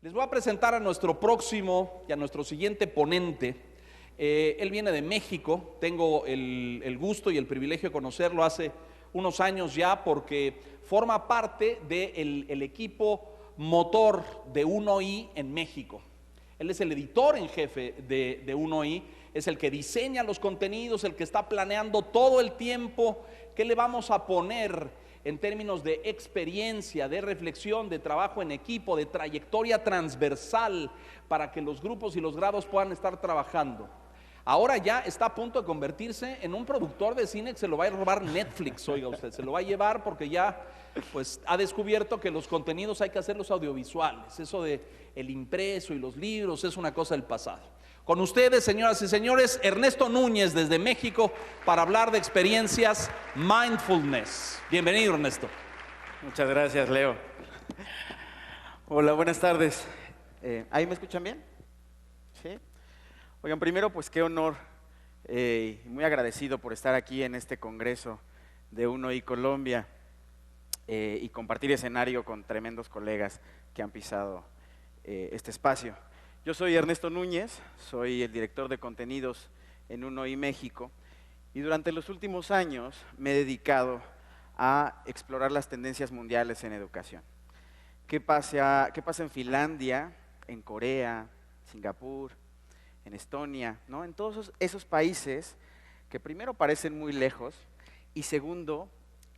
Les voy a presentar a nuestro próximo y a nuestro siguiente ponente. Él viene de México, tengo el gusto y el privilegio de conocerlo hace unos años ya porque forma parte del equipo motor de 1i en México. Él es el editor en jefe de 1i, es el que diseña los contenidos, el que está planeando todo el tiempo qué le vamos a poner en términos de experiencia, de reflexión, de trabajo en equipo, de trayectoria transversal para que los grupos y los grados puedan estar trabajando. Ahora ya está a punto de convertirse en un productor de cine que se lo va a robar Netflix, oiga usted, se lo va a llevar porque ya pues ha descubierto que los contenidos hay que hacerlos audiovisuales. Eso de el impreso y los libros es una cosa del pasado. Con ustedes, señoras y señores, Ernesto Núñez desde México para hablar de experiencias mindfulness. Bienvenido, Ernesto. Muchas gracias, Leo. Hola, buenas tardes. ¿Ahí me escuchan bien? ¿Sí? Oigan, primero, pues qué honor y muy agradecido por estar aquí en este congreso de 1i Colombia y compartir escenario con tremendos colegas que han pisado este espacio. Yo soy Ernesto Núñez, soy el director de contenidos en 1i México y durante los últimos años me he dedicado a explorar las tendencias mundiales en educación. ¿Qué pasa en Finlandia, en Corea, Singapur, en Estonia, ¿no? En todos esos países que primero parecen muy lejos y segundo,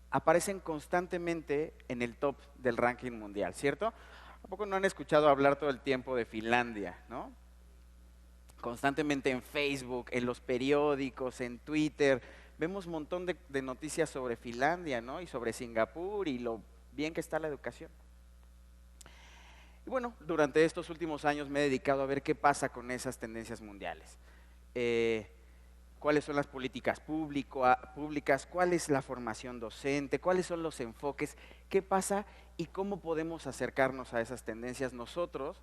aparecen constantemente en el top del ranking mundial, ¿cierto? ¿A poco no han escuchado hablar todo el tiempo de Finlandia, no? Constantemente en Facebook, en los periódicos, en Twitter, vemos un montón de noticias sobre Finlandia, ¿no? Y sobre Singapur y lo bien que está la educación. Y bueno, durante estos últimos años me he dedicado a ver qué pasa con esas tendencias mundiales. Cuáles son las políticas públicas, cuál es la formación docente, cuáles son los enfoques, qué pasa y cómo podemos acercarnos a esas tendencias nosotros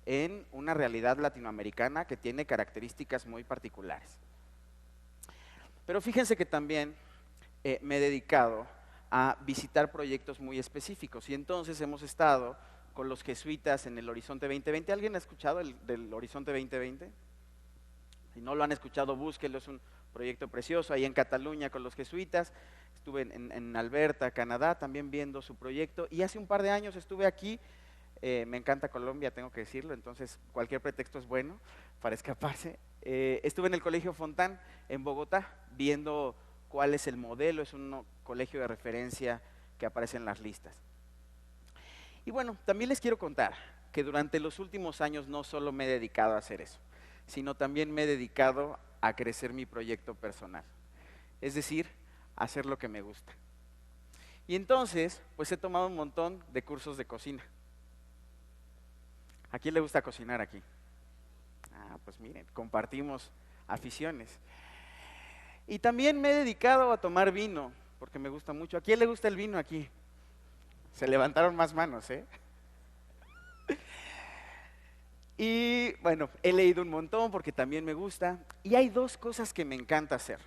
en una realidad latinoamericana que tiene características muy particulares. Pero fíjense que también me he dedicado a visitar proyectos muy específicos y entonces hemos estado con los jesuitas en el Horizonte 2020. ¿Alguien ha escuchado del Horizonte 2020? Si no lo han escuchado, búsquenlo, es un proyecto precioso ahí en Cataluña con los jesuitas. Estuve en Alberta, Canadá, también viendo su proyecto y hace un par de años estuve aquí. Me encanta Colombia, tengo que decirlo, entonces cualquier pretexto es bueno para escaparse. Estuve en el Colegio Fontán en Bogotá viendo cuál es el modelo, es un colegio de referencia que aparece en las listas. Y bueno, también les quiero contar que durante los últimos años no solo me he dedicado a hacer eso, sino también me he dedicado a crecer mi proyecto personal. Es decir, a hacer lo que me gusta. Y entonces, pues he tomado un montón de cursos de cocina. ¿A quién le gusta cocinar aquí? Ah, pues miren, compartimos aficiones. Y también me he dedicado a tomar vino, porque me gusta mucho. ¿A quién le gusta el vino aquí? Se levantaron más manos, ¿eh? Y bueno, he leído un montón porque también me gusta. Y hay dos cosas que me encanta hacer.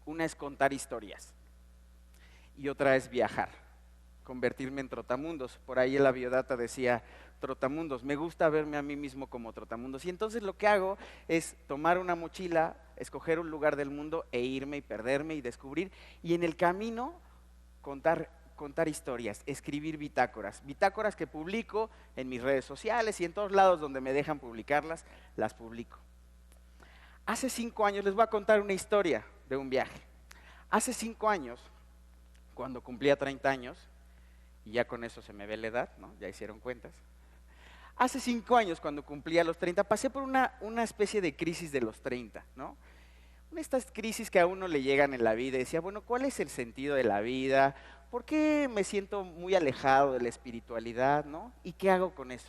Una es contar historias y otra es viajar, convertirme en trotamundos. Por ahí en la biodata decía trotamundos. Me gusta verme a mí mismo como trotamundos. Y entonces lo que hago es tomar una mochila, escoger un lugar del mundo e irme y perderme y descubrir. Y en el camino contar historias, escribir bitácoras que publico en mis redes sociales y en todos lados donde me dejan publicarlas, las publico. Hace 5 años, les voy a contar una historia de un viaje. Hace 5 años, cuando cumplía 30 años, y ya con eso se me ve la edad, ¿no? Ya hicieron cuentas. Hace 5 años, cuando cumplía los 30, pasé por una especie de crisis de los 30, ¿no? Estas crisis que a uno le llegan en la vida y decía, bueno, ¿cuál es el sentido de la vida? ¿Por qué me siento muy alejado de la espiritualidad, ¿no? ¿Y qué hago con eso?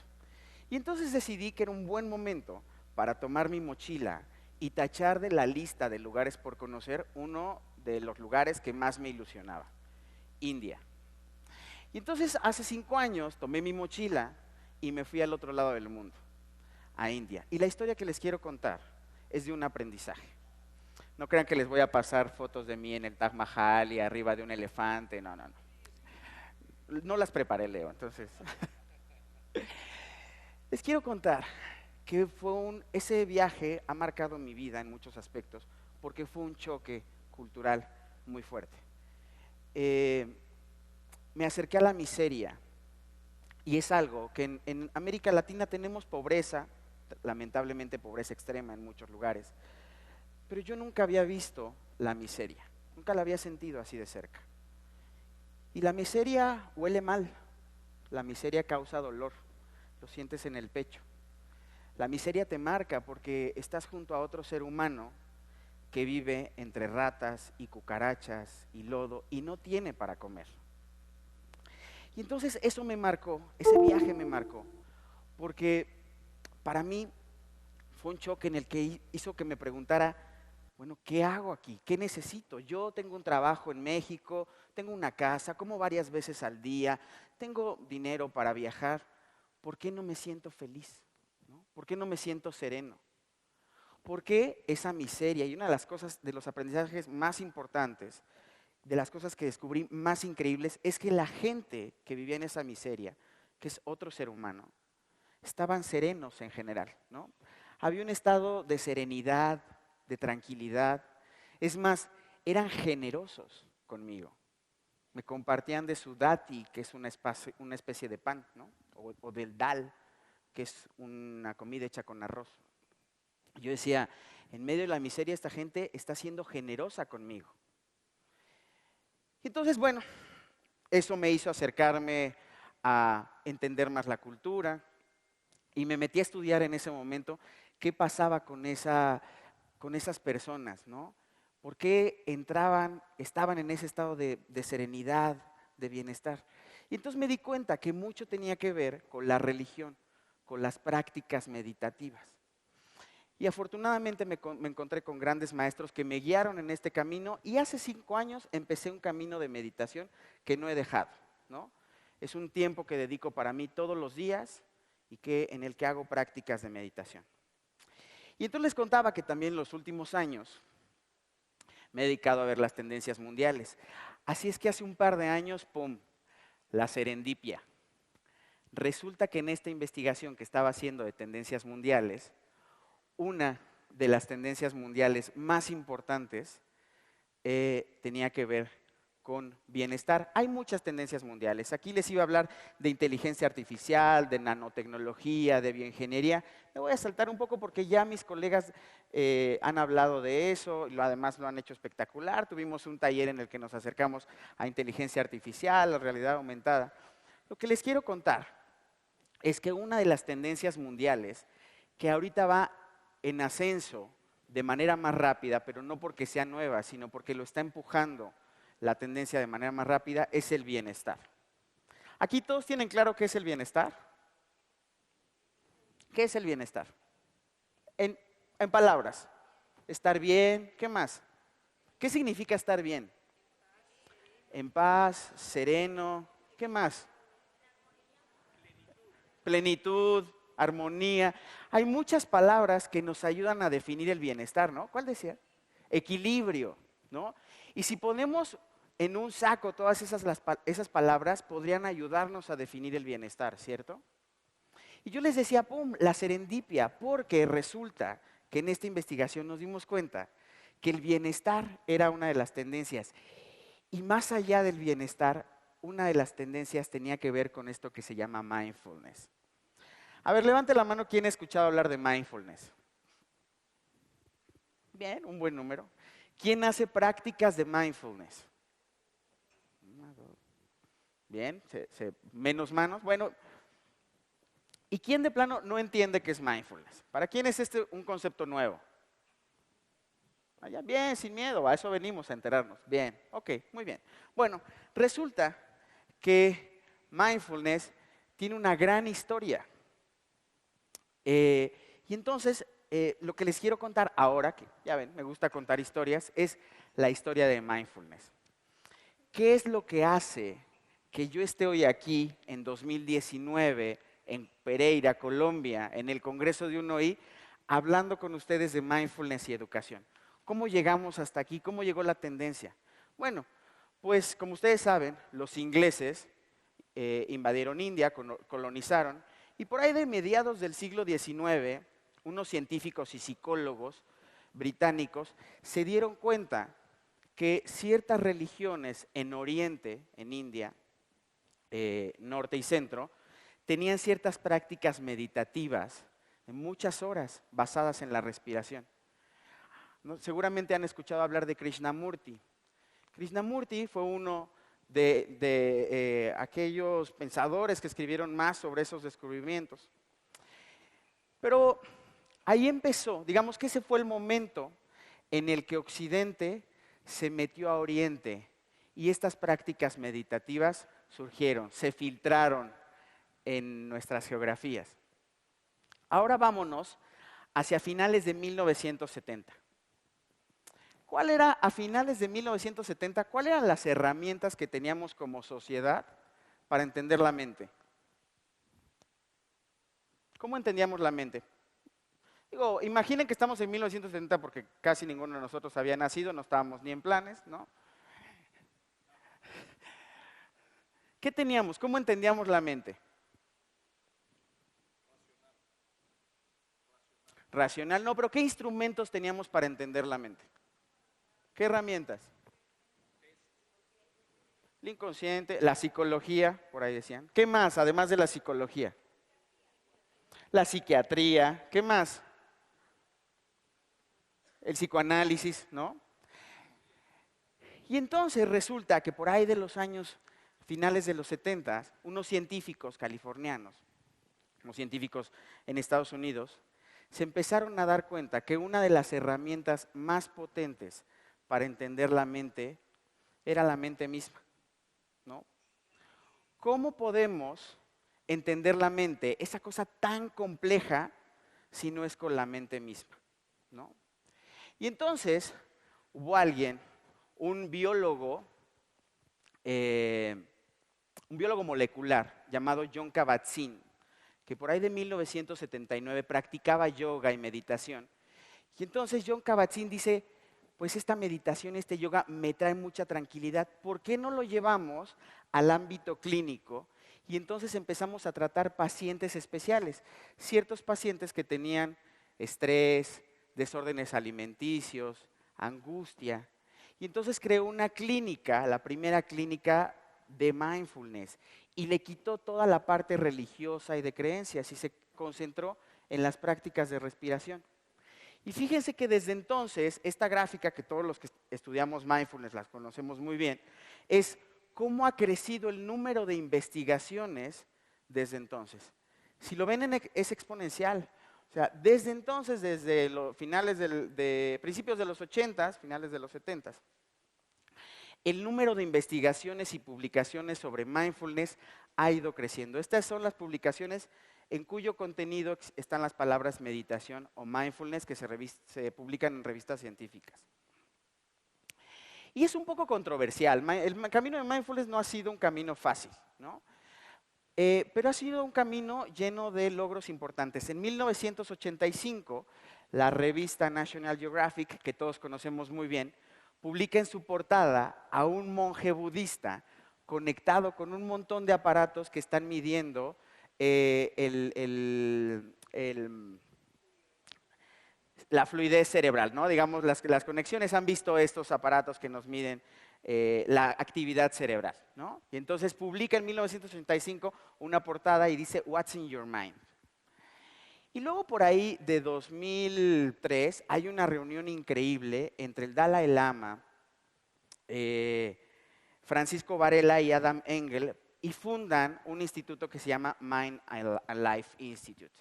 Y entonces decidí que era un buen momento para tomar mi mochila y tachar de la lista de lugares por conocer uno de los lugares que más me ilusionaba, India. Y entonces hace 5 años tomé mi mochila y me fui al otro lado del mundo, a India. Y la historia que les quiero contar es de un aprendizaje. No crean que les voy a pasar fotos de mí en el Taj Mahal y arriba de un elefante, no. No las preparé, Leo, entonces. Les quiero contar que ese viaje ha marcado mi vida en muchos aspectos, porque fue un choque cultural muy fuerte. Me acerqué a la miseria, y es algo que en América Latina tenemos pobreza, lamentablemente pobreza extrema en muchos lugares, pero yo nunca había visto la miseria, nunca la había sentido así de cerca. Y la miseria huele mal, la miseria causa dolor, lo sientes en el pecho. La miseria te marca porque estás junto a otro ser humano que vive entre ratas y cucarachas y lodo y no tiene para comer. Y entonces eso me marcó, ese viaje me marcó, porque para mí fue un choque en el que hizo que me preguntara, bueno, ¿qué hago aquí? ¿Qué necesito? Yo tengo un trabajo en México, tengo una casa, como varias veces al día, tengo dinero para viajar. ¿Por qué no me siento feliz? ¿No? ¿Por qué no me siento sereno? ¿Por qué esa miseria? Y una de las cosas, de los aprendizajes más importantes, de las cosas que descubrí más increíbles, es que la gente que vivía en esa miseria, que es otro ser humano, estaban serenos en general, ¿no? Había un estado de serenidad, de tranquilidad. Es más, eran generosos conmigo. Me compartían de su dati, que es una especie de pan, ¿no? O del dal, que es una comida hecha con arroz. Yo decía, en medio de la miseria esta gente está siendo generosa conmigo. Y entonces, bueno, eso me hizo acercarme a entender más la cultura y me metí a estudiar en ese momento qué pasaba con esas personas, ¿no? ¿Por qué estaban en ese estado de serenidad, de bienestar? Y entonces me di cuenta que mucho tenía que ver con la religión, con las prácticas meditativas. Y afortunadamente me encontré con grandes maestros que me guiaron en este camino y hace 5 años empecé un camino de meditación que no he dejado, ¿no? Es un tiempo que dedico para mí todos los días y en el que hago prácticas de meditación. Y entonces les contaba que también en los últimos años me he dedicado a ver las tendencias mundiales. Así es que hace un par de años, ¡pum!, la serendipia. Resulta que en esta investigación que estaba haciendo de tendencias mundiales, una de las tendencias mundiales más importantes tenía que ver con bienestar. Hay muchas tendencias mundiales. Aquí les iba a hablar de inteligencia artificial, de nanotecnología, de bioingeniería. Me voy a saltar un poco porque ya mis colegas han hablado de eso, y además lo han hecho espectacular. Tuvimos un taller en el que nos acercamos a inteligencia artificial, a realidad aumentada. Lo que les quiero contar es que una de las tendencias mundiales que ahorita va en ascenso de manera más rápida, pero no porque sea nueva, sino porque lo está empujando la tendencia de manera más rápida, es el bienestar. ¿Aquí todos tienen claro qué es el bienestar? ¿Qué es el bienestar? En palabras, estar bien, ¿qué más? ¿Qué significa estar bien? En paz, sereno, ¿qué más? Plenitud, armonía. Hay muchas palabras que nos ayudan a definir el bienestar, ¿no? ¿Cuál decía? Equilibrio, ¿no? Y si ponemos en un saco todas esas palabras, podrían ayudarnos a definir el bienestar, ¿cierto? Y yo les decía, pum, la serendipia, porque resulta que en esta investigación nos dimos cuenta que el bienestar era una de las tendencias. Y más allá del bienestar, una de las tendencias tenía que ver con esto que se llama mindfulness. A ver, levante la mano quien ha escuchado hablar de mindfulness. Bien, un buen número. ¿Quién hace prácticas de mindfulness? Bien, menos manos. Bueno, ¿y quién de plano no entiende qué es mindfulness? ¿Para quién es este un concepto nuevo? Bien, sin miedo, a eso venimos a enterarnos. Bien, ok, muy bien. Bueno, resulta que mindfulness tiene una gran historia. Y entonces, lo que les quiero contar ahora, que ya ven, me gusta contar historias, es la historia de mindfulness. ¿Qué es lo que hace que yo esté hoy aquí en 2019 en Pereira, Colombia, en el Congreso de UNOI, hablando con ustedes de mindfulness y educación? ¿Cómo llegamos hasta aquí? ¿Cómo llegó la tendencia? Bueno, pues como ustedes saben, los ingleses invadieron India, colonizaron, Y por ahí de mediados del siglo XIX, unos científicos y psicólogos británicos se dieron cuenta que ciertas religiones en Oriente, en India, norte y centro, tenían ciertas prácticas meditativas de muchas horas basadas en la respiración. ¿No? Seguramente han escuchado hablar de Krishnamurti. Krishnamurti fue uno de aquellos pensadores que escribieron más sobre esos descubrimientos. Pero ahí empezó, digamos que ese fue el momento en el que Occidente se metió a Oriente y estas prácticas meditativas surgieron, se filtraron en nuestras geografías. Ahora vámonos hacia finales de 1970. ¿Cuál era, a finales de 1970, cuáles eran las herramientas que teníamos como sociedad para entender la mente? ¿Cómo entendíamos la mente? Digo, imaginen que estamos en 1970 porque casi ninguno de nosotros había nacido, no estábamos ni en planes, ¿no? ¿Qué teníamos? ¿Cómo entendíamos la mente? Racional, no, pero ¿qué instrumentos teníamos para entender la mente? ¿Qué herramientas? El inconsciente, la psicología, por ahí decían. ¿Qué más, además de la psicología? La psiquiatría, ¿qué más? El psicoanálisis, ¿no? Y entonces resulta que por ahí de los años finales de los 70, unos científicos californianos, unos científicos en Estados Unidos, se empezaron a dar cuenta que una de las herramientas más potentes para entender la mente era la mente misma, ¿no? ¿Cómo podemos entender la mente, esa cosa tan compleja, si no es con la mente misma, ¿no? Y entonces hubo alguien, un biólogo molecular llamado Jon Kabat-Zinn, que por ahí de 1979 practicaba yoga y meditación. Y entonces Jon Kabat-Zinn dice, pues esta meditación, este yoga me trae mucha tranquilidad, ¿por qué no lo llevamos al ámbito clínico? Y entonces empezamos a tratar pacientes especiales, ciertos pacientes que tenían estrés, desórdenes alimenticios, angustia. Y entonces creó una clínica, la primera clínica de mindfulness, y le quitó toda la parte religiosa y de creencias y se concentró en las prácticas de respiración. Y fíjense que desde entonces, esta gráfica que todos los que estudiamos mindfulness las conocemos muy bien, es cómo ha crecido el número de investigaciones desde entonces. Si lo ven, es exponencial. O sea, desde entonces, desde los principios de los 80, finales de los 70, el número de investigaciones y publicaciones sobre mindfulness ha ido creciendo. Estas son las publicaciones en cuyo contenido están las palabras meditación o mindfulness que se publican en revistas científicas. Y es un poco controversial. El camino de mindfulness no ha sido un camino fácil, ¿no? Pero ha sido un camino lleno de logros importantes. En 1985, la revista National Geographic, que todos conocemos muy bien, publica en su portada a un monje budista conectado con un montón de aparatos que están midiendo la fluidez cerebral, ¿no? Digamos, las conexiones han visto estos aparatos que nos miden la actividad cerebral, ¿no? Y entonces publica en 1985 una portada y dice, "What's in your mind?". Y luego por ahí de 2003 hay una reunión increíble entre el Dalai Lama, Francisco Varela y Adam Engel y fundan un instituto que se llama Mind and Life Institute.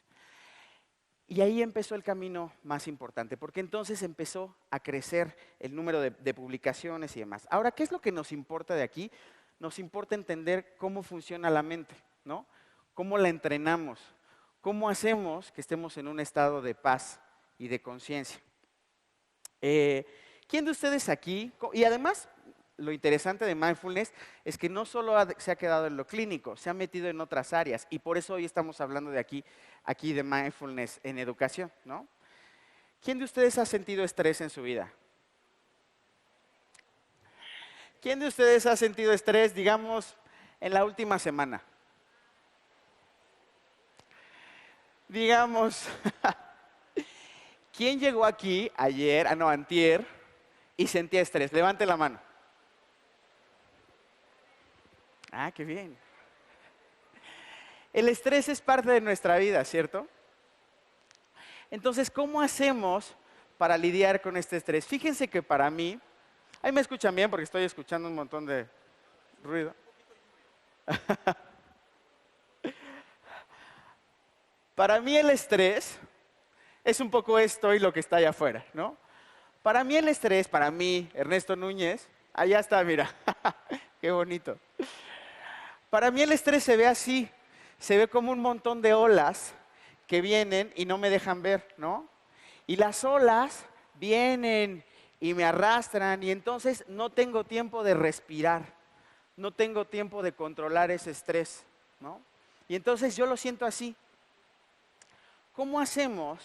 Y ahí empezó el camino más importante, porque entonces empezó a crecer el número de publicaciones y demás. Ahora, ¿qué es lo que nos importa de aquí? Nos importa entender cómo funciona la mente, ¿no? Cómo la entrenamos, cómo hacemos que estemos en un estado de paz y de conciencia. ¿Quién de ustedes aquí? Y además, lo interesante de mindfulness es que no solo se ha quedado en lo clínico, se ha metido en otras áreas y por eso hoy estamos hablando de aquí de mindfulness en educación, ¿no? ¿Quién de ustedes ha sentido estrés en su vida? ¿Quién de ustedes ha sentido estrés, digamos, en la última semana? digamos, ¿quién llegó aquí ayer, antier, y sentía estrés? Levante la mano. Ah, qué bien. El estrés es parte de nuestra vida, ¿cierto? Entonces, ¿cómo hacemos para lidiar con este estrés? Fíjense que para mí, ahí me escuchan bien porque estoy escuchando un montón de ruido. Para mí el estrés es un poco esto y lo que está allá afuera, ¿no? Para mí el estrés, para mí, Ernesto Núñez, allá está, mira, qué bonito. Para mí el estrés se ve así, se ve como un montón de olas que vienen y no me dejan ver, ¿no? Y las olas vienen y me arrastran y entonces no tengo tiempo de respirar, no tengo tiempo de controlar ese estrés, ¿no? Y entonces yo lo siento así. ¿Cómo hacemos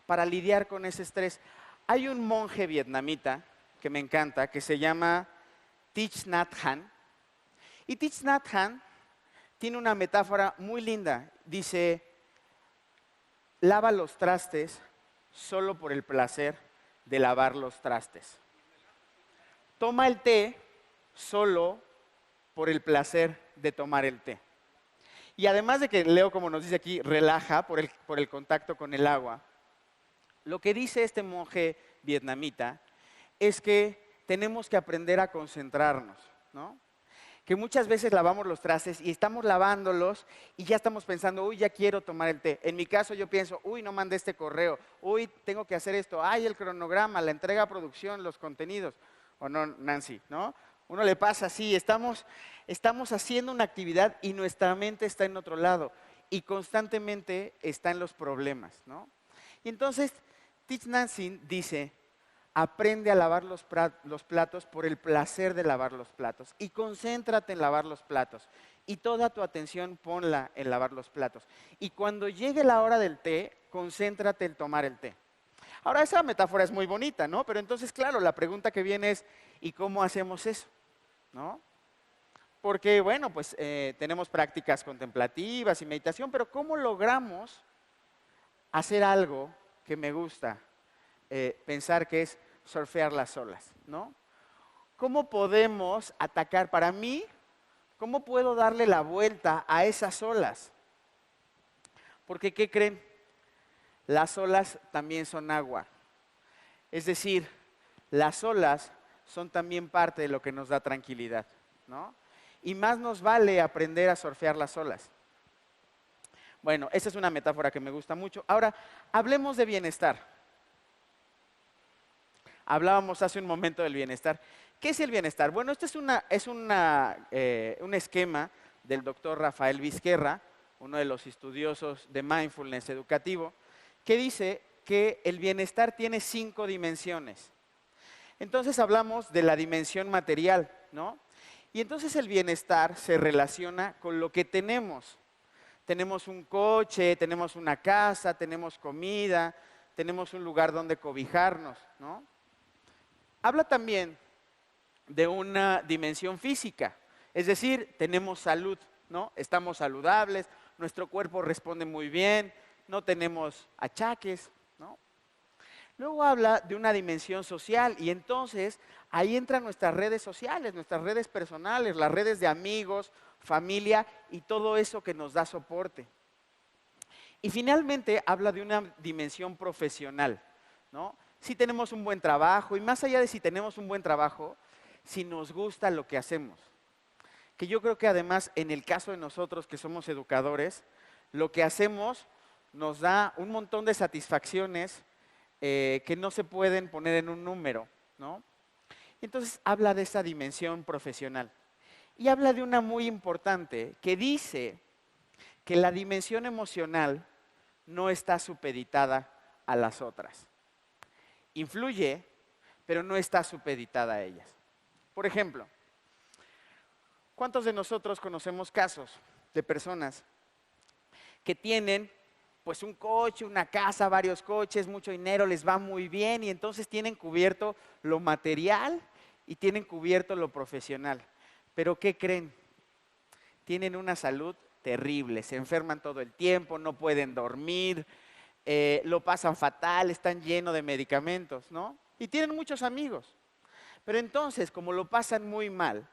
para lidiar con ese estrés? Hay un monje vietnamita que me encanta, que se llama Thich Nhat Hanh. Y Thich Nhat Hanh tiene una metáfora muy linda. Dice, lava los trastes solo por el placer de lavar los trastes. Toma el té solo por el placer de tomar el té. Y además de que Leo, como nos dice aquí, relaja por el contacto con el agua, lo que dice este monje vietnamita es que tenemos que aprender a concentrarnos, ¿no? Que muchas veces lavamos los trastes y estamos lavándolos y ya estamos pensando, uy, ya quiero tomar el té. En mi caso yo pienso, uy, no mandé este correo, uy, tengo que hacer esto, ay, el cronograma, la entrega a producción, los contenidos. ¿O no, Nancy? ¿No? Uno le pasa así, estamos haciendo una actividad y nuestra mente está en otro lado y constantemente está en los problemas, ¿no? Y entonces, Thich Nhat Hanh dice, aprende a lavar los platos por el placer de lavar los platos y concéntrate en lavar los platos y toda tu atención ponla en lavar los platos. Y cuando llegue la hora del té, concéntrate en tomar el té. Ahora, esa metáfora es muy bonita, ¿no? Pero entonces, claro, la pregunta que viene es, ¿y cómo hacemos eso? ¿No? Porque, bueno, pues tenemos prácticas contemplativas y meditación, pero ¿cómo logramos hacer algo que me gusta? Pensar que es surfear las olas, ¿no? ¿Cómo podemos atacar? Para mí, ¿cómo puedo darle la vuelta a esas olas? Porque, ¿qué creen? Las olas también son agua. Es decir, las olas son también parte de lo que nos da tranquilidad, ¿no? Y más nos vale aprender a surfear las olas. Bueno, esa es una metáfora que me gusta mucho. Ahora, hablemos de bienestar. Hablábamos hace un momento del bienestar. ¿Qué es el bienestar? Bueno, esto es un esquema del doctor Rafael Vizquerra, uno de los estudiosos de mindfulness educativo, que dice que el bienestar tiene 5 dimensiones. Entonces hablamos de la dimensión material, ¿no? Y entonces el bienestar se relaciona con lo que tenemos. Tenemos un coche, tenemos una casa, tenemos comida, tenemos un lugar donde cobijarnos, ¿no? Habla también de una dimensión física, es decir, tenemos salud, ¿no? Estamos saludables, nuestro cuerpo responde muy bien, no tenemos achaques, ¿no? Luego habla de una dimensión social y entonces ahí entran nuestras redes sociales, nuestras redes personales, las redes de amigos, familia y todo eso que nos da soporte. Y finalmente habla de una dimensión profesional, ¿no? Si tenemos un buen trabajo y más allá de si tenemos un buen trabajo, si nos gusta lo que hacemos. Que yo creo que además en el caso de nosotros que somos educadores, lo que hacemos nos da un montón de satisfacciones que no se pueden poner en un número, ¿no? Entonces habla de esa dimensión profesional. Y habla de una muy importante que dice que la dimensión emocional no está supeditada a las otras. Influye, pero no está supeditada a ellas. Por ejemplo, ¿cuántos de nosotros conocemos casos de personas que tienen pues un coche, una casa, varios coches, mucho dinero, les va muy bien y entonces tienen cubierto lo material y tienen cubierto lo profesional? Pero ¿qué creen? Tienen una salud terrible, se enferman todo el tiempo, no pueden dormir, lo pasan fatal, están llenos de medicamentos, ¿no? Y tienen muchos amigos. Pero entonces, como lo pasan muy mal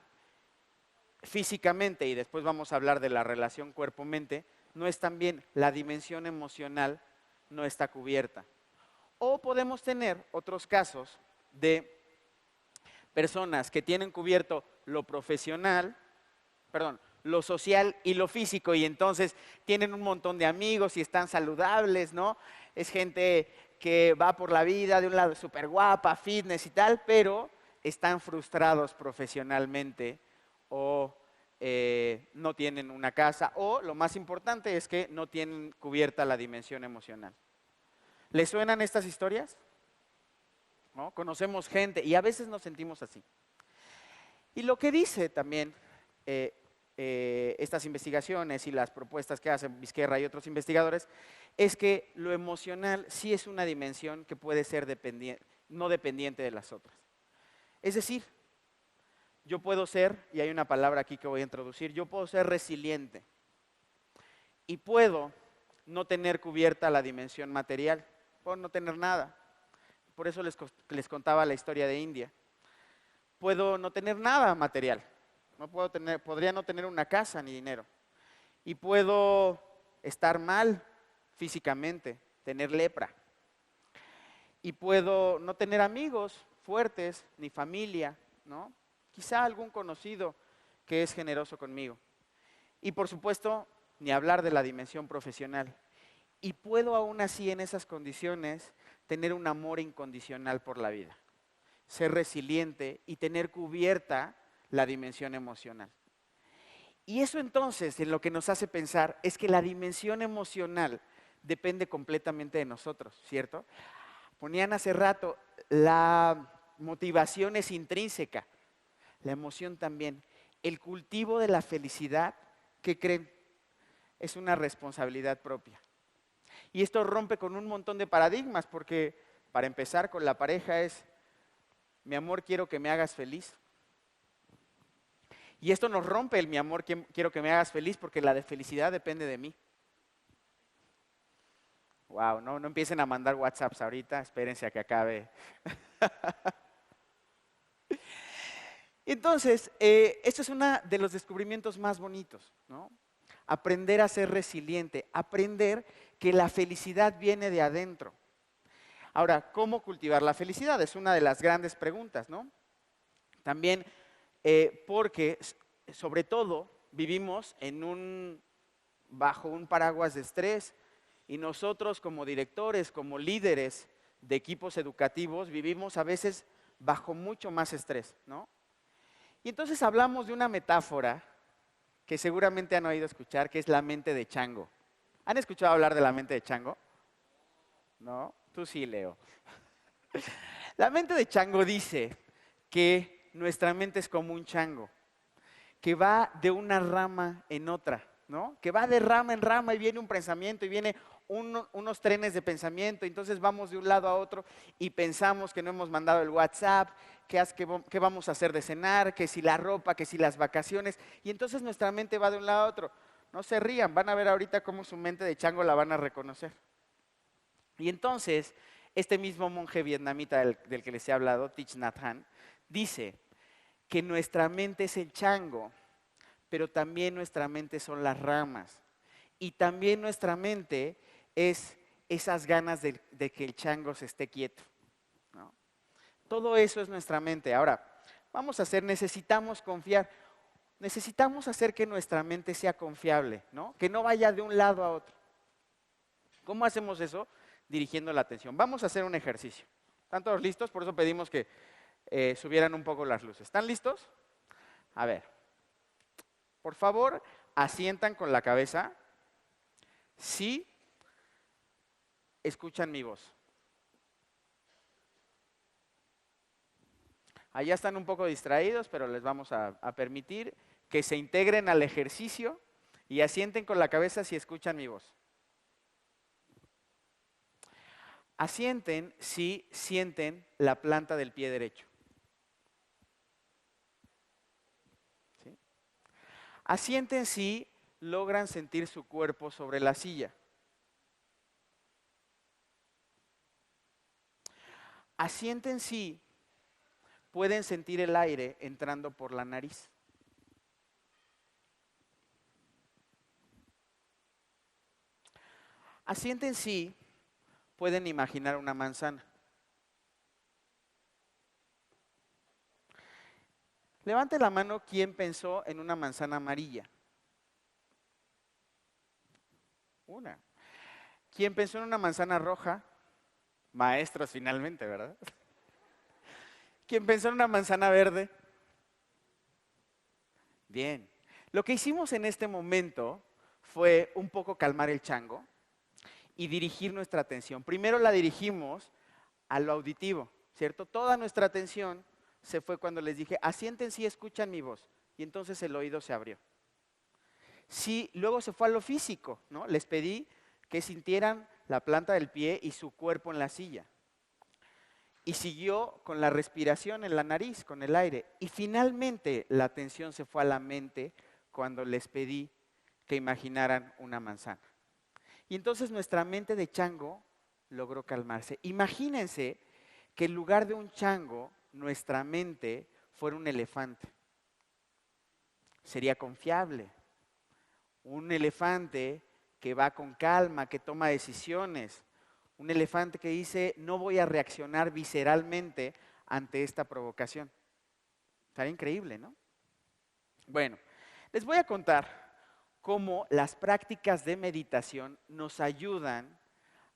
físicamente, y después vamos a hablar de la relación cuerpo-mente, no están bien, la dimensión emocional no está cubierta. O podemos tener otros casos de personas que tienen cubierto lo profesional, perdón, lo social y lo físico, y entonces tienen un montón de amigos y están saludables, ¿no? Es gente que va por la vida de un lado súper guapa, fitness y tal, pero están frustrados profesionalmente o no tienen una casa, o lo más importante es que no tienen cubierta la dimensión emocional. ¿Les suenan estas historias? ¿No? Conocemos gente y a veces nos sentimos así. Y lo que dice también estas investigaciones y las propuestas que hacen Vizquerra y otros investigadores es que lo emocional sí es una dimensión que puede ser no dependiente de las otras. Es decir, yo puedo ser, y hay una palabra aquí que voy a introducir, yo puedo ser resiliente y puedo no tener cubierta la dimensión material, puedo no tener nada. Por eso les contaba la historia de India. Puedo no tener nada material, podría no tener una casa ni dinero. Y puedo estar mal físicamente, tener lepra. Y puedo no tener amigos fuertes, ni familia, ¿no? Quizá algún conocido que es generoso conmigo. Y por supuesto, ni hablar de la dimensión profesional. Y puedo aún así en esas condiciones tener un amor incondicional por la vida, ser resiliente y tener cubierta la dimensión emocional. Y eso entonces en lo que nos hace pensar es que la dimensión emocional depende completamente de nosotros, ¿cierto? Ponían hace rato, la motivación es intrínseca, la emoción también. El cultivo de la felicidad, ¿qué creen? Es una responsabilidad propia. Y esto rompe con un montón de paradigmas, porque para empezar con la pareja es, mi amor, quiero que me hagas feliz. Y esto nos rompe el mi amor, quiero que me hagas feliz, porque la de felicidad depende de mí. Wow, no empiecen a mandar WhatsApps ahorita, espérense a que acabe. Entonces, esto es uno de los descubrimientos más bonitos, ¿no? Aprender a ser resiliente, aprender que la felicidad viene de adentro. Ahora, ¿cómo cultivar la felicidad? Es una de las grandes preguntas, ¿no? También porque, sobre todo, vivimos bajo un paraguas de estrés y nosotros como directores, como líderes de equipos educativos, vivimos a veces bajo mucho más estrés, ¿no? Y entonces hablamos de una metáfora que seguramente han oído escuchar, que es la mente de chango. ¿Han escuchado hablar de la mente de chango? ¿No? Tú sí, Leo. La mente de chango dice que nuestra mente es como un chango, que va de una rama en otra, ¿no? Que va de rama en rama y viene un pensamiento y viene unos trenes de pensamiento, entonces vamos de un lado a otro y pensamos que no hemos mandado el WhatsApp, qué vamos a hacer de cenar, que si la ropa, que si las vacaciones, y entonces nuestra mente va de un lado a otro. No se rían, van a ver ahorita cómo su mente de chango la van a reconocer. Y entonces, este mismo monje vietnamita del que les he hablado, Thich Nhat Hanh, dice que nuestra mente es el chango, pero también nuestra mente son las ramas. Y también nuestra mente es esas ganas de que el chango se esté quieto, ¿no? Todo eso es nuestra mente. Ahora, necesitamos confiar, necesitamos hacer que nuestra mente sea confiable, ¿no? Que no vaya de un lado a otro. ¿Cómo hacemos eso? Dirigiendo la atención. Vamos a hacer un ejercicio. ¿Están todos listos? Por eso pedimos que subieran un poco las luces. ¿Están listos? A ver, por favor, asientan con la cabeza. Sí, escuchan mi voz. Allá están un poco distraídos, pero les vamos a permitir que se integren al ejercicio y asienten con la cabeza si escuchan mi voz. Asienten si sienten la planta del pie derecho. ¿Sí? Asienten si logran sentir su cuerpo sobre la silla. Asienten sí, pueden sentir el aire entrando por la nariz. Asienten sí, pueden imaginar una manzana. Levante la mano quien pensó en una manzana amarilla. Una. ¿Quién pensó en una manzana roja? Maestros finalmente, ¿verdad? ¿Quién pensó en una manzana verde? Bien. Lo que hicimos en este momento fue un poco calmar el chango y dirigir nuestra atención. Primero la dirigimos a lo auditivo, ¿cierto? Toda nuestra atención se fue cuando les dije, asiéntense y escuchan mi voz. Y entonces el oído se abrió. Sí, luego se fue a lo físico, ¿no? Les pedí que sintieran la planta del pie y su cuerpo en la silla. Y siguió con la respiración en la nariz, con el aire. Y finalmente la atención se fue a la mente cuando les pedí que imaginaran una manzana. Y entonces nuestra mente de chango logró calmarse. Imagínense que en lugar de un chango, nuestra mente fuera un elefante. Sería confiable. Un elefante que va con calma, que toma decisiones. Un elefante que dice, no voy a reaccionar visceralmente ante esta provocación. Estaría increíble, ¿no? Bueno, les voy a contar cómo las prácticas de meditación nos ayudan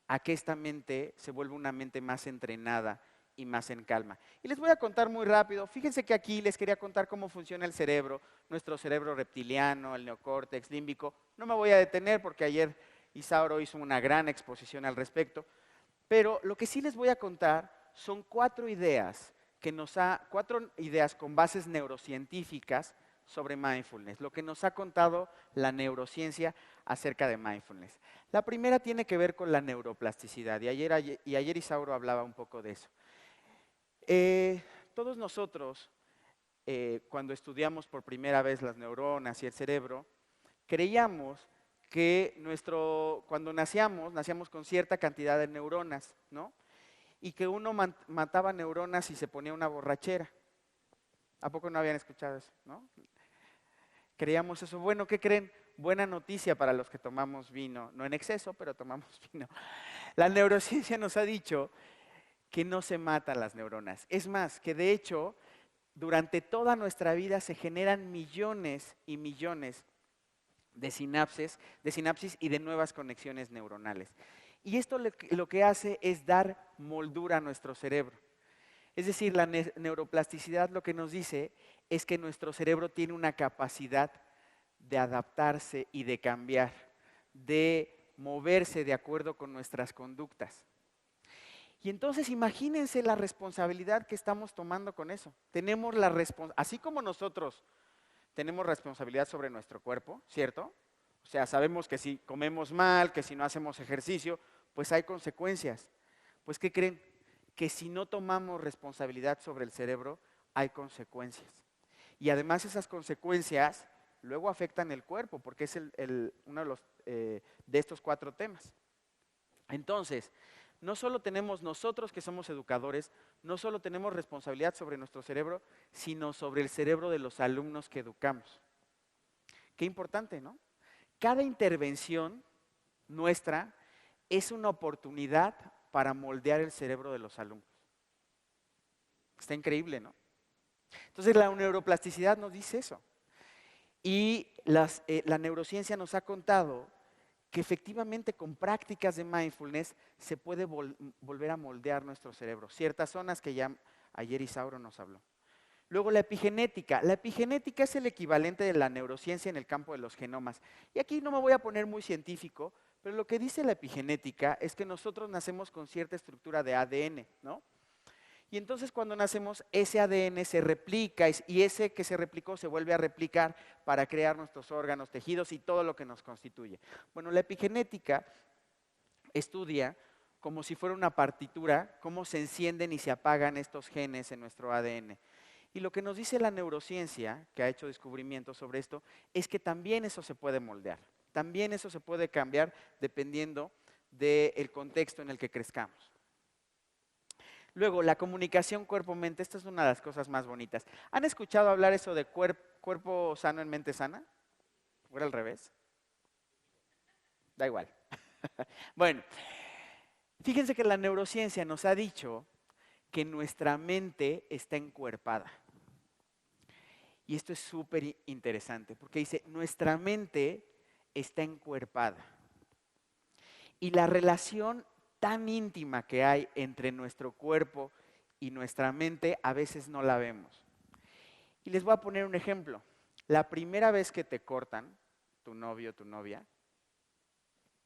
a que esta mente se vuelva una mente más entrenada y más en calma. Y les voy a contar muy rápido. Fíjense que aquí les quería contar cómo funciona el cerebro, nuestro cerebro reptiliano, el neocórtex límbico. No me voy a detener porque ayer Isauro hizo una gran exposición al respecto, pero lo que sí les voy a contar son cuatro ideas con bases neurocientíficas sobre mindfulness, lo que nos ha contado la neurociencia acerca de mindfulness. La primera tiene que ver con la neuroplasticidad, y ayer Isauro hablaba un poco de eso. Todos nosotros, cuando estudiamos por primera vez las neuronas y el cerebro, creíamos que cuando nacíamos con cierta cantidad de neuronas, ¿no? Y que uno mataba neuronas y se ponía una borrachera. ¿A poco no habían escuchado eso, no? Creíamos eso. Bueno, ¿qué creen? Buena noticia para los que tomamos vino, no en exceso, pero tomamos vino. La neurociencia nos ha dicho que no se matan las neuronas. Es más, que de hecho, durante toda nuestra vida se generan millones y millones de sinapsis y de nuevas conexiones neuronales. Y esto lo que hace es dar moldura a nuestro cerebro. Es decir, la neuroplasticidad lo que nos dice es que nuestro cerebro tiene una capacidad de adaptarse y de cambiar, de moverse de acuerdo con nuestras conductas. Y entonces imagínense la responsabilidad que estamos tomando con eso. Así como nosotros tenemos responsabilidad sobre nuestro cuerpo, ¿cierto? O sea, sabemos que si comemos mal, que si no hacemos ejercicio, pues hay consecuencias. Pues, ¿qué creen? Que si no tomamos responsabilidad sobre el cerebro, hay consecuencias. Y además esas consecuencias luego afectan el cuerpo, porque es uno de estos cuatro temas. Entonces, no solo tenemos nosotros que somos educadores, no solo tenemos responsabilidad sobre nuestro cerebro, sino sobre el cerebro de los alumnos que educamos. Qué importante, ¿no? Cada intervención nuestra es una oportunidad para moldear el cerebro de los alumnos. Está increíble, ¿no? Entonces la neuroplasticidad nos dice eso. Y la neurociencia nos ha contado que efectivamente con prácticas de mindfulness se puede volver a moldear nuestro cerebro. Ciertas zonas que ya ayer Isauro nos habló. Luego la epigenética. La epigenética es el equivalente de la neurociencia en el campo de los genomas. Y aquí no me voy a poner muy científico, pero lo que dice la epigenética es que nosotros nacemos con cierta estructura de ADN, ¿no? Y entonces cuando nacemos, ese ADN se replica y ese que se replicó se vuelve a replicar para crear nuestros órganos, tejidos y todo lo que nos constituye. Bueno, la epigenética estudia como si fuera una partitura, cómo se encienden y se apagan estos genes en nuestro ADN. Y lo que nos dice la neurociencia, que ha hecho descubrimientos sobre esto, es que también eso se puede moldear. También eso se puede cambiar dependiendo del contexto en el que crezcamos. Luego, la comunicación cuerpo-mente, esta es una de las cosas más bonitas. ¿Han escuchado hablar eso de cuerpo sano en mente sana? ¿O era al revés? Da igual. Bueno, fíjense que la neurociencia nos ha dicho que nuestra mente está encuerpada. Y esto es súper interesante, porque dice, nuestra mente está encuerpada. Y la relación tan íntima que hay entre nuestro cuerpo y nuestra mente, a veces no la vemos. Y les voy a poner un ejemplo. La primera vez que te cortan, tu novio o tu novia,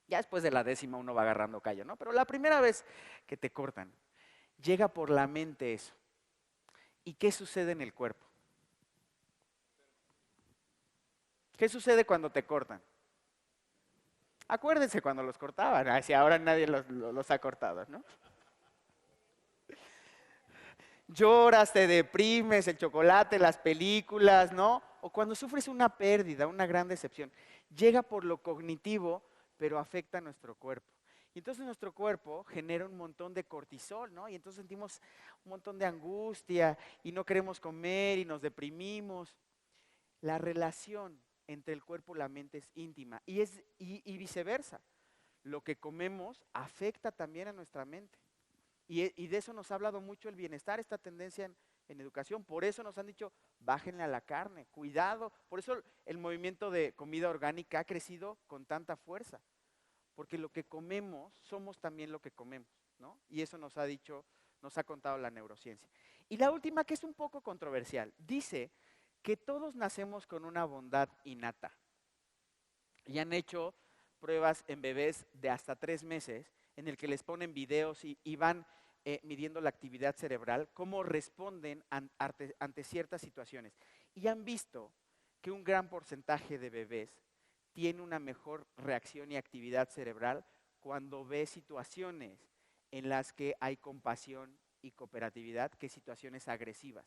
ya después de la 10ª uno va agarrando callo, ¿no? Pero la primera vez que te cortan, llega por la mente eso. ¿Y qué sucede en el cuerpo? ¿Qué sucede cuando te cortan? Acuérdense cuando los cortaban, así ahora nadie los ha cortado, ¿no? Lloras, te deprimes, el chocolate, las películas, ¿no? O cuando sufres una pérdida, una gran decepción. Llega por lo cognitivo, pero afecta a nuestro cuerpo. Y entonces nuestro cuerpo genera un montón de cortisol, ¿no? Y entonces sentimos un montón de angustia y no queremos comer y nos deprimimos. La relación entre el cuerpo y la mente es íntima y viceversa. Lo que comemos afecta también a nuestra mente. Y de eso nos ha hablado mucho el bienestar, esta tendencia en educación. Por eso nos han dicho, bájenle a la carne, cuidado. Por eso el movimiento de comida orgánica ha crecido con tanta fuerza. Porque lo que comemos, somos también lo que comemos, ¿no? Y eso nos ha dicho, nos ha contado la neurociencia. Y la última, que es un poco controversial, dice que todos nacemos con una bondad innata. Y han hecho pruebas en bebés de hasta 3 meses en el que les ponen videos y van midiendo la actividad cerebral, cómo responden ante ciertas situaciones. Y han visto que un gran porcentaje de bebés tiene una mejor reacción y actividad cerebral cuando ve situaciones en las que hay compasión y cooperatividad que situaciones agresivas.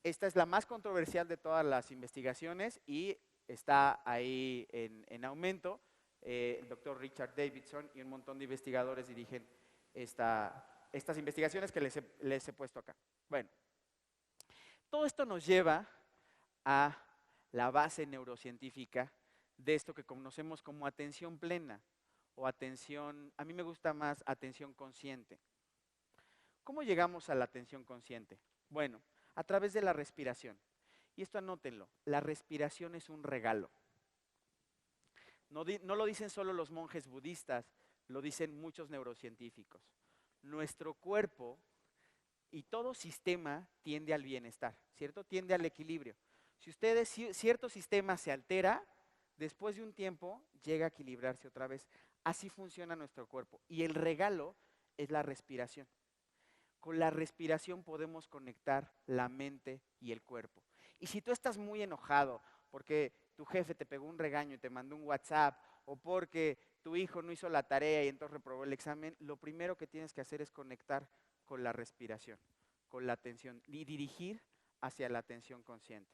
Esta es la más controversial de todas las investigaciones y está ahí en aumento. El doctor Richard Davidson y un montón de investigadores dirigen estas investigaciones que les he puesto acá. Bueno, todo esto nos lleva a la base neurocientífica de esto que conocemos como atención plena o atención, a mí me gusta más atención consciente. ¿Cómo llegamos a la atención consciente? Bueno, a través de la respiración. Y esto anótenlo, la respiración es un regalo. No lo dicen solo los monjes budistas, lo dicen muchos neurocientíficos. Nuestro cuerpo y todo sistema tiende al bienestar, ¿cierto? Tiende al equilibrio. Si cierto sistema se altera, después de un tiempo llega a equilibrarse otra vez. Así funciona nuestro cuerpo. Y el regalo es la respiración. Con la respiración podemos conectar la mente y el cuerpo. Y si tú estás muy enojado porque tu jefe te pegó un regaño y te mandó un WhatsApp, o porque tu hijo no hizo la tarea y entonces reprobó el examen, lo primero que tienes que hacer es conectar con la respiración, con la atención y dirigir hacia la atención consciente.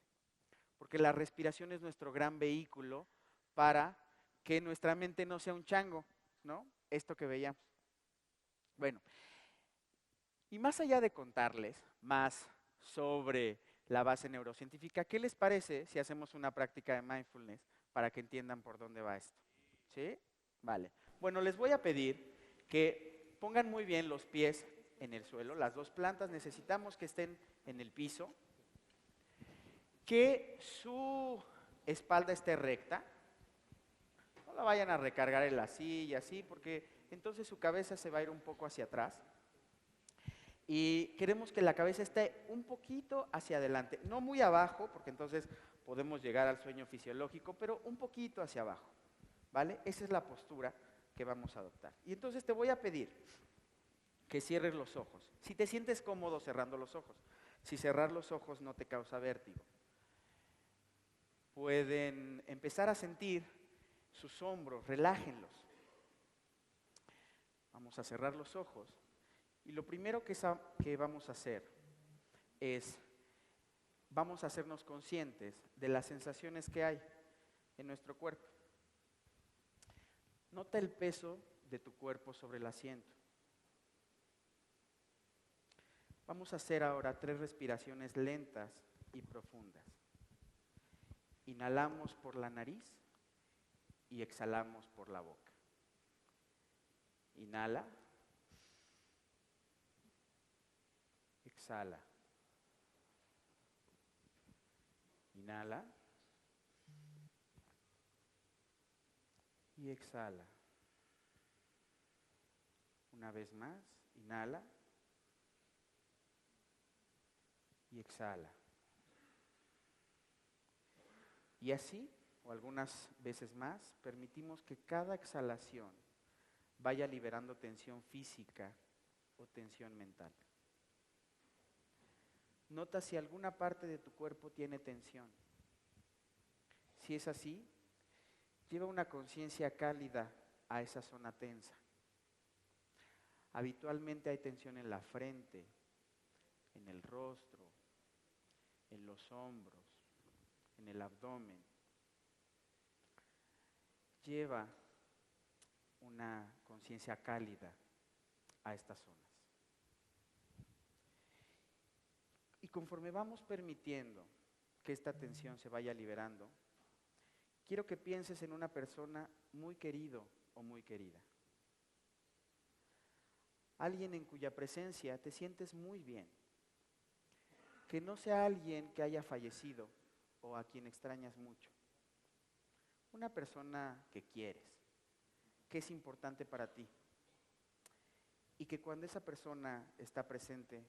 Porque la respiración es nuestro gran vehículo para que nuestra mente no sea un chango, ¿no? Esto que veíamos. Bueno, y más allá de contarles más sobre la base neurocientífica, ¿qué les parece si hacemos una práctica de mindfulness para que entiendan por dónde va esto? ¿Sí? Vale. Bueno, les voy a pedir que pongan muy bien los pies en el suelo, las dos plantas necesitamos que estén en el piso, que su espalda esté recta, no la vayan a recargar en la silla, así, porque entonces su cabeza se va a ir un poco hacia atrás. Y queremos que la cabeza esté un poquito hacia adelante, no muy abajo, porque entonces podemos llegar al sueño fisiológico, pero un poquito hacia abajo, ¿vale? Esa es la postura que vamos a adoptar. Y entonces te voy a pedir que cierres los ojos. Si te sientes cómodo cerrando los ojos, si cerrar los ojos no te causa vértigo. Pueden empezar a sentir sus hombros, relájenlos. Vamos a cerrar los ojos. Y lo primero que vamos a hacer es vamos a hacernos conscientes de las sensaciones que hay en nuestro cuerpo. Nota el peso de tu cuerpo sobre el asiento. Vamos a hacer ahora 3 respiraciones lentas y profundas. Inhalamos por la nariz y exhalamos por la boca. Inhala. Exhala. Inhala. Y exhala. Una vez más, inhala. Y exhala. Y así, o algunas veces más, permitimos que cada exhalación vaya liberando tensión física o tensión mental. Nota si alguna parte de tu cuerpo tiene tensión. Si es así, lleva una conciencia cálida a esa zona tensa. Habitualmente hay tensión en la frente, en el rostro, en los hombros, en el abdomen. Lleva una conciencia cálida a estas zonas. Y conforme vamos permitiendo que esta tensión se vaya liberando, quiero que pienses en una persona muy querido o muy querida. Alguien en cuya presencia te sientes muy bien. Que no sea alguien que haya fallecido o a quien extrañas mucho. Una persona que quieres, que es importante para ti. Y que cuando esa persona está presente,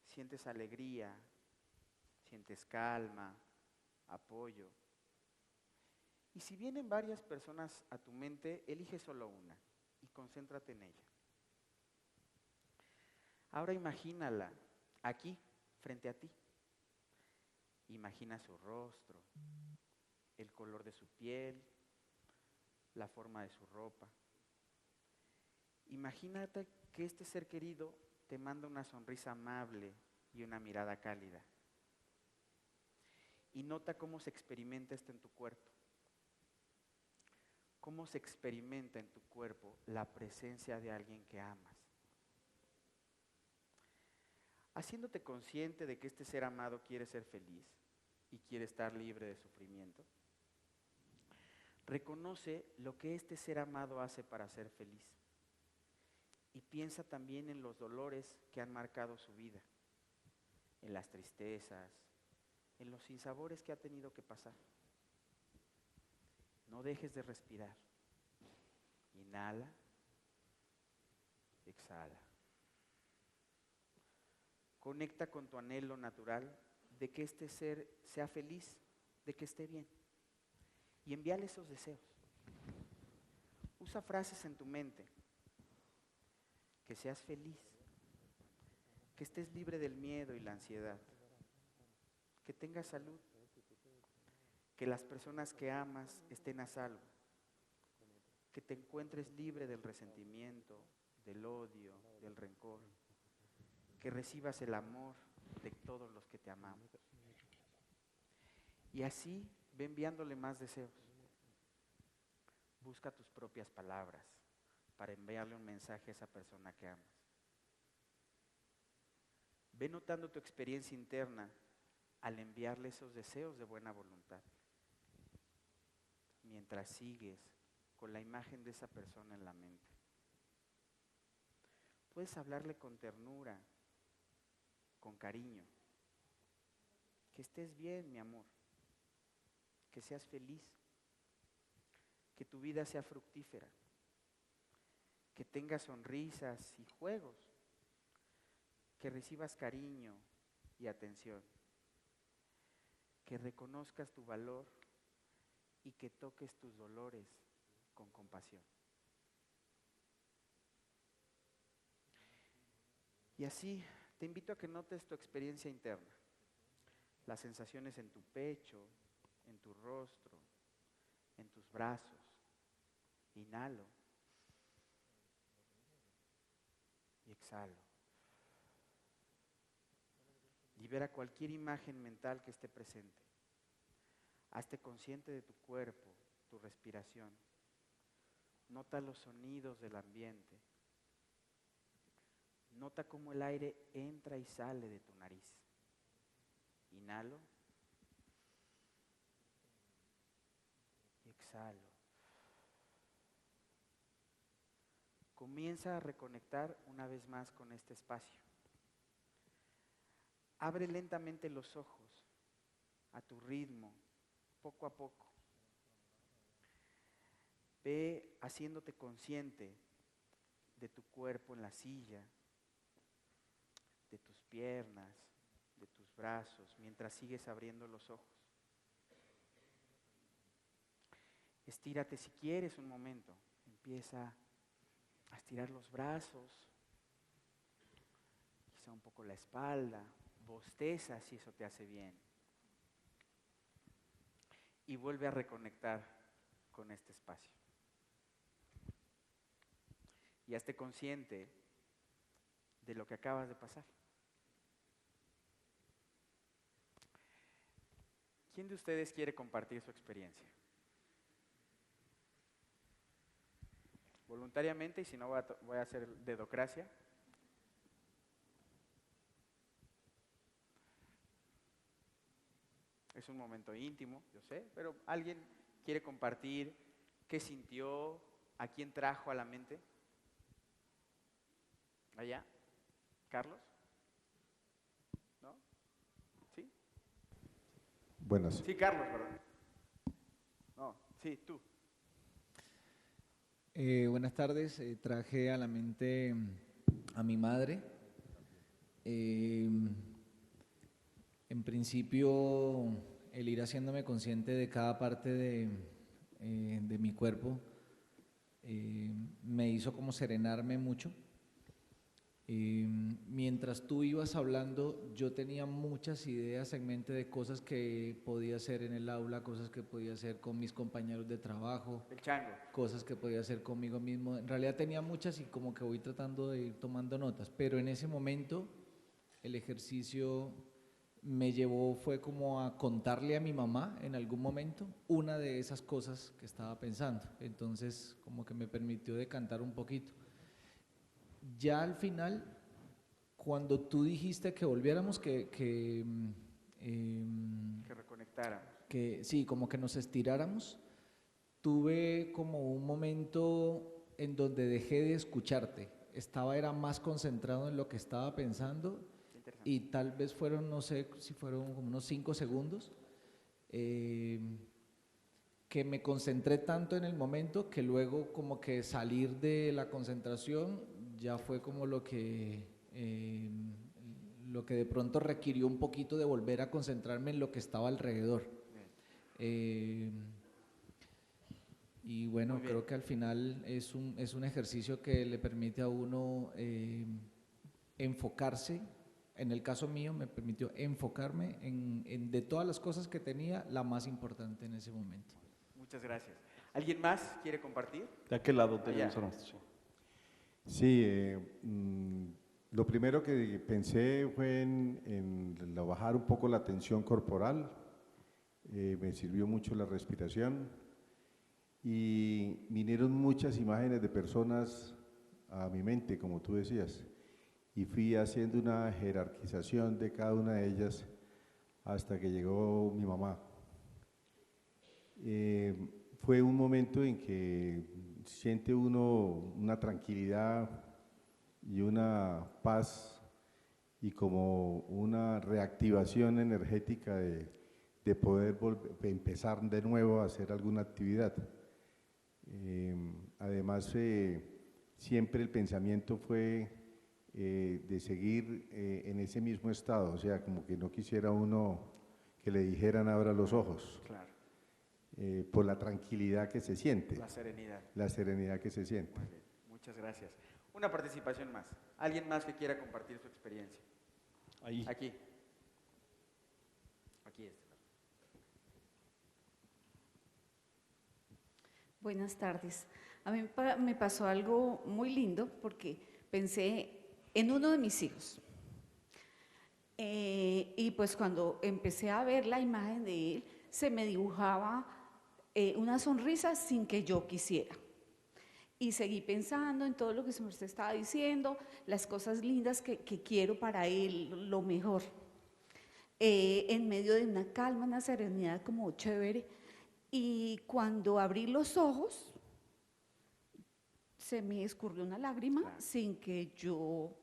sientes alegría, sientes calma, apoyo. Y si vienen varias personas a tu mente, elige solo una y concéntrate en ella. Ahora imagínala aquí, frente a ti. Imagina su rostro, el color de su piel, la forma de su ropa. Imagínate que este ser querido te manda una sonrisa amable y una mirada cálida. Y nota cómo se experimenta esto en tu cuerpo. Cómo se experimenta en tu cuerpo la presencia de alguien que amas. Haciéndote consciente de que este ser amado quiere ser feliz y quiere estar libre de sufrimiento, reconoce lo que este ser amado hace para ser feliz y piensa también en los dolores que han marcado su vida, en las tristezas, en los sinsabores que ha tenido que pasar. No dejes de respirar. Inhala, exhala. Conecta con tu anhelo natural de que este ser sea feliz, de que esté bien. Y envíale esos deseos. Usa frases en tu mente. Que seas feliz. Que estés libre del miedo y la ansiedad. Que tengas salud. Que las personas que amas estén a salvo. Que te encuentres libre del resentimiento, del odio, del rencor. Que recibas el amor de todos los que te amamos. Y así ve enviándole más deseos. Busca tus propias palabras para enviarle un mensaje a esa persona que amas. Ve notando tu experiencia interna al enviarle esos deseos de buena voluntad. Mientras sigues con la imagen de esa persona en la mente. Puedes hablarle con ternura, con cariño. Que estés bien, mi amor. Que seas feliz. Que tu vida sea fructífera. Que tengas sonrisas y juegos. Que recibas cariño y atención. Que reconozcas tu valor y que toques tus dolores con compasión. Y así te invito a que notes tu experiencia interna, las sensaciones en tu pecho, en tu rostro, en tus brazos. Inhalo y exhalo. libera cualquier imagen mental que esté presente. Hazte consciente de tu cuerpo, tu respiración. Nota los sonidos del ambiente. Nota cómo el aire entra y sale de tu nariz. Inhalo y exhalo. Comienza a reconectar una vez más con este espacio. Abre lentamente los ojos a tu ritmo, poco a poco. Ve haciéndote consciente de tu cuerpo en la silla, de tus piernas, de tus brazos, mientras sigues abriendo los ojos. Estírate si quieres un momento. Empieza a estirar los brazos, quizá un poco la espalda, bosteza si eso te hace bien. Y vuelve a reconectar con este espacio. Y hazte consciente de lo que acabas de pasar. ¿Quién de ustedes quiere compartir su experiencia? Voluntariamente, y si no voy a hacer dedocracia. Es un momento íntimo, yo sé, pero ¿alguien quiere compartir qué sintió, a quién trajo a la mente? ¿Allá? ¿Carlos? ¿No? ¿Sí? Buenas. Sí, Carlos, perdón. No, sí, tú. Buenas tardes, traje a la mente a mi madre. En principio, el ir haciéndome consciente de cada parte de mi cuerpo me hizo como serenarme mucho. Mientras tú ibas hablando, yo tenía muchas ideas en mente de cosas que podía hacer en el aula, cosas que podía hacer con mis compañeros de trabajo, El chango. cosas que podía hacer conmigo mismo. En realidad tenía muchas y como que voy tratando de ir tomando notas, pero en ese momento el ejercicio me llevó, fue como a contarle a mi mamá en algún momento una de esas cosas que estaba pensando. Entonces como que me permitió decantar un poquito. Ya al final, cuando tú dijiste que volviéramos, Que reconectáramos. que sí, como que nos estiráramos, tuve como un momento en donde dejé de escucharte. Era más concentrado en lo que estaba pensando y tal vez fueron, no sé si fueron como unos 5 segundos, que me concentré tanto en el momento que luego como que salir de la concentración ya fue como lo que de pronto requirió un poquito de volver a concentrarme en lo que estaba alrededor. Y bueno, creo que al final es un ejercicio que le permite a uno enfocarse. En el caso mío me permitió enfocarme de todas las cosas que tenía, la más importante en ese momento. Muchas gracias. ¿Alguien más quiere compartir? ¿De aquel lado tenemos a nuestro? Sí, lo primero que pensé fue en bajar un poco la tensión corporal. Me sirvió mucho la respiración y vinieron muchas imágenes de personas a mi mente, como tú decías, y fui haciendo una jerarquización de cada una de ellas hasta que llegó mi mamá. Fue un momento en que siente uno una tranquilidad y una paz y como una reactivación energética de poder empezar de nuevo a hacer alguna actividad. Además, siempre el pensamiento fue de seguir en ese mismo estado, o sea, como que no quisiera uno que le dijeran abra los ojos. Claro. Por la tranquilidad que se siente. La serenidad. La serenidad que se siente. Muy bien, muchas gracias. Una participación más. ¿Alguien más que quiera compartir su experiencia? Ahí. Aquí. Aquí está. Buenas tardes. A mí me pasó algo muy lindo porque pensé en uno de mis hijos. Y pues cuando empecé a ver la imagen de él, se me dibujaba una sonrisa sin que yo quisiera. Y seguí pensando en todo lo que usted estaba diciendo, las cosas lindas que quiero para él, lo mejor. En medio de una calma, una serenidad como chévere. Y cuando abrí los ojos, se me escurrió una lágrima sin que yo…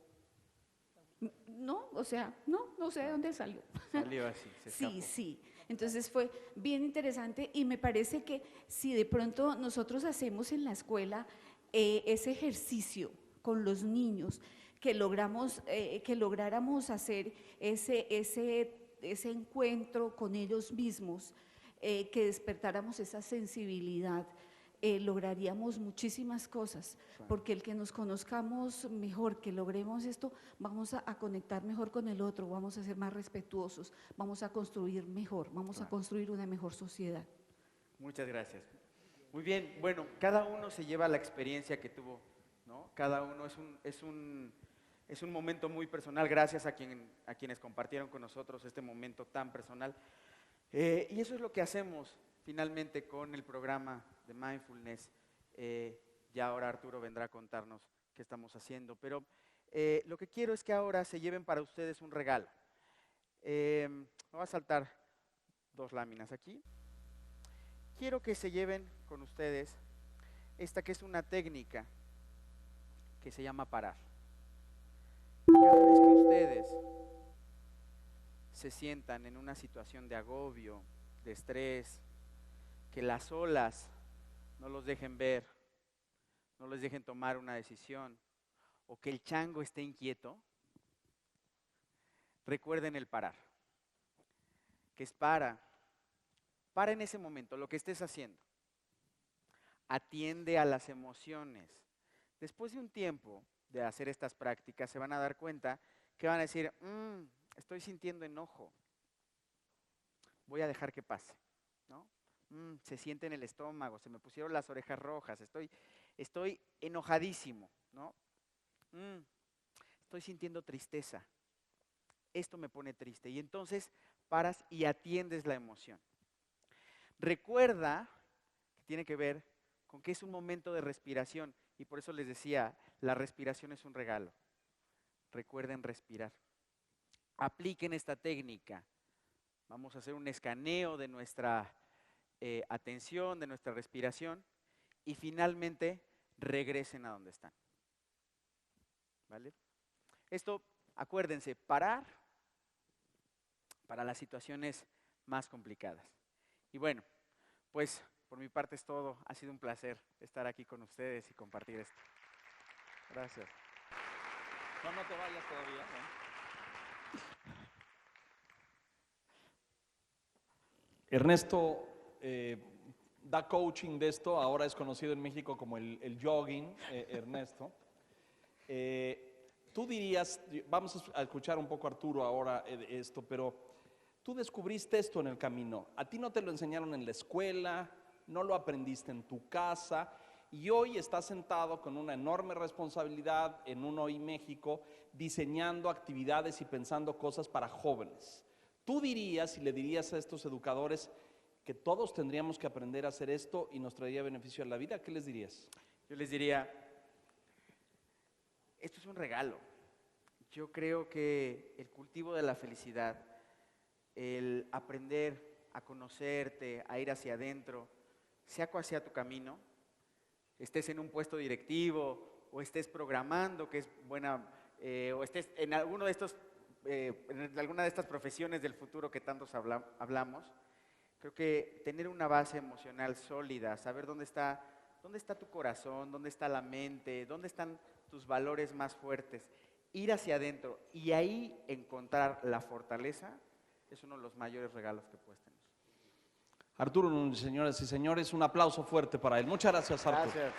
No, o sea, no sé de dónde salió. Salió así, se escapó. Sí, sí. Entonces fue bien interesante y me parece que si de pronto nosotros hacemos en la escuela ese ejercicio con los niños, que lográramos hacer ese encuentro con ellos mismos, que despertáramos esa sensibilidad, lograríamos muchísimas cosas, porque el que nos conozcamos mejor, que logremos esto, vamos a conectar mejor con el otro, vamos a ser más respetuosos, vamos a construir mejor, vamos a construir una mejor sociedad. Muchas gracias. Muy bien, bueno, cada uno se lleva la experiencia que tuvo, ¿no? Cada uno es un momento muy personal, gracias a quienes compartieron con nosotros este momento tan personal. Y eso es lo que hacemos finalmente con el programa de Mindfulness. Ya ahora Arturo vendrá a contarnos qué estamos haciendo, pero lo que quiero es que ahora se lleven para ustedes un regalo. Me voy a saltar 2 láminas aquí. Quiero que se lleven con ustedes esta que es una técnica que se llama parar. Cada vez que ustedes se sientan en una situación de agobio, de estrés, que las olas no los dejen ver, no les dejen tomar una decisión, o que el chango esté inquieto, recuerden el parar, que es para en ese momento, lo que estés haciendo. Atiende a las emociones. Después de un tiempo de hacer estas prácticas, se van a dar cuenta que van a decir, estoy sintiendo enojo, voy a dejar que pase, ¿no? Se siente en el estómago, se me pusieron las orejas rojas, estoy enojadísimo, ¿no? Estoy sintiendo tristeza, esto me pone triste. Y entonces paras y atiendes la emoción. Recuerda que tiene que ver con que es un momento de respiración y por eso les decía, la respiración es un regalo. Recuerden respirar. Apliquen esta técnica. Vamos a hacer un escaneo de nuestra atención, de nuestra respiración y finalmente regresen a donde están. ¿Vale? Esto, acuérdense, parar para las situaciones más complicadas. Y bueno, pues por mi parte es todo. Ha sido un placer estar aquí con ustedes y compartir esto. Gracias. No te vayas todavía, Ernesto da coaching de esto, ahora es conocido en México como el jogging, Ernesto. Tú dirías, vamos a escuchar un poco a Arturo ahora esto, pero tú descubriste esto en el camino. A ti no te lo enseñaron en la escuela, no lo aprendiste en tu casa y hoy estás sentado con una enorme responsabilidad en UNOI México diseñando actividades y pensando cosas para jóvenes. ¿Tú dirías y le dirías a estos educadores que todos tendríamos que aprender a hacer esto y nos traería beneficio a la vida? ¿Qué les dirías? Yo les diría, esto es un regalo. Yo creo que el cultivo de la felicidad, el aprender a conocerte, a ir hacia adentro, sea cual sea tu camino, estés en un puesto directivo o estés programando, que es buena, o estés en alguno de estos en alguna de estas profesiones del futuro que tantos hablamos, creo que tener una base emocional sólida, saber dónde está tu corazón, dónde está la mente, dónde están tus valores más fuertes, ir hacia adentro y ahí encontrar la fortaleza, es uno de los mayores regalos que puedes tener. Arturo Núñez, señoras y señores, un aplauso fuerte para él. Muchas gracias, Arturo. Gracias.